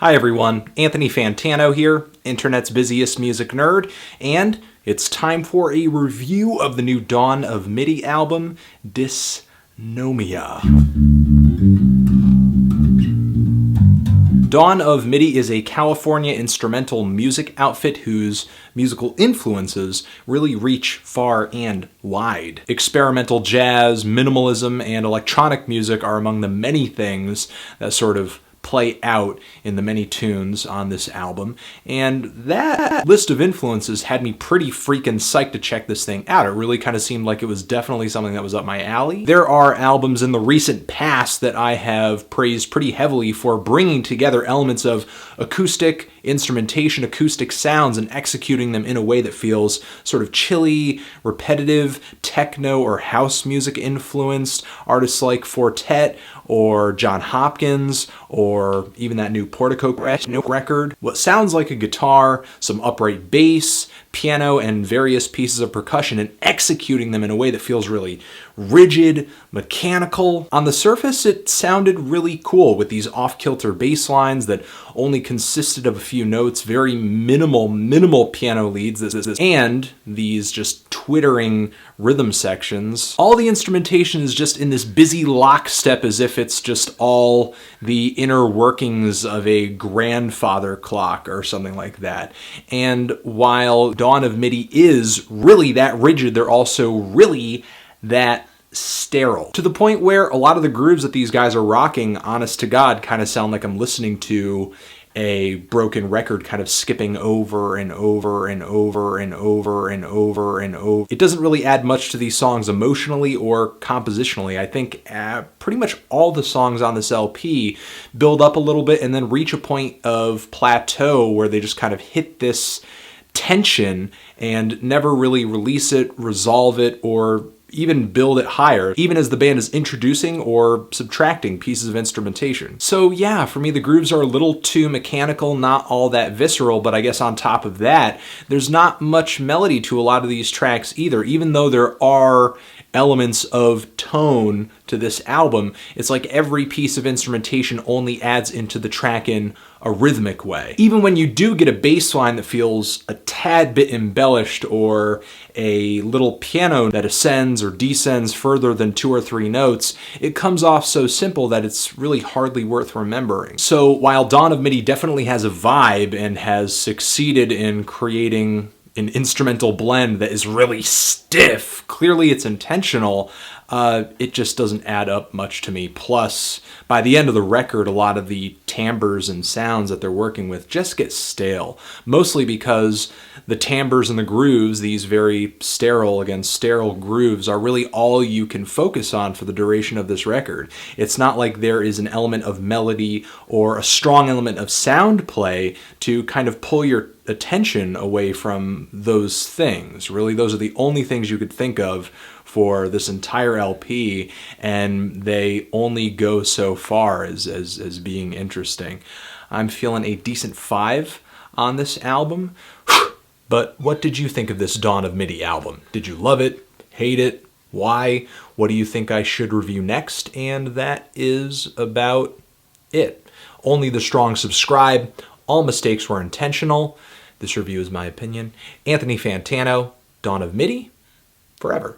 Hi everyone, Anthony Fantano here, internet's busiest music nerd, and it's time for a review of the new Dawn of Midi album, Dysnomia. Dawn of Midi is a California instrumental music outfit whose musical influences really reach far and wide. Experimental jazz, minimalism, and electronic music are among the many things that sort of play out in the many tunes on this album, and that list of influences had me pretty freaking psyched to check this thing out. It really kind of seemed like it was definitely something that was up my alley. There are albums in the recent past that I have praised pretty heavily for bringing together elements of acoustic instrumentation, acoustic sounds, and executing them in a way that feels sort of chilly, repetitive, techno or house music influenced. Artists like Fortet or John Hopkins, or even that new Portico record. What sounds like a guitar, some upright bass, piano, and various pieces of percussion, and executing them in a way that feels really rigid, mechanical. On the surface, it sounded really cool with these off-kilter bass lines that only consisted of a few notes, very minimal piano leads, and these just twittering rhythm sections. All the instrumentation is just in this busy lockstep as if it's just all the inner workings of a grandfather clock or something like that. And while Dawn of Midi is really that rigid, they're also really that sterile. To the point where a lot of the grooves that these guys are rocking, honest to God, kind of sound like I'm listening to a broken record kind of skipping over and over and over and over and over and over. It doesn't really add much to these songs emotionally or compositionally. I think pretty much all the songs on this LP build up a little bit and then reach a point of plateau where they just kind of hit this tension and never really release it, resolve it, or even build it higher, even as the band is introducing or subtracting pieces of instrumentation. So yeah, for me the grooves are a little too mechanical, not all that visceral, but I guess on top of that, there's not much melody to a lot of these tracks either. Even though there are elements of tone to this album, it's like every piece of instrumentation only adds into the track in a rhythmic way. Even when you do get a bass line that feels a tad bit embellished, or a little piano that ascends or descends further than 2 or 3 notes, it comes off so simple that it's really hardly worth remembering. So while Dawn of Midi definitely has a vibe and has succeeded in creating an instrumental blend that is really stiff, clearly it's intentional, it just doesn't add up much to me. Plus, by the end of the record, a lot of the timbres and sounds that they're working with just get stale. Mostly because the timbres and the grooves, these very sterile grooves, are really all you can focus on for the duration of this record. It's not like there is an element of melody or a strong element of sound play to kind of pull your attention away from those things. Really, those are the only things you could think of for this entire LP, and they only go so far as being interesting. I'm feeling a decent 5 on this album. But what did you think of this Dawn of Midi album? Did you love it? Hate it? Why? What do you think I should review next? And that is about it. Only the strong subscribe. All mistakes were intentional. This review is my opinion. Anthony Fantano, Dawn of Midi, forever.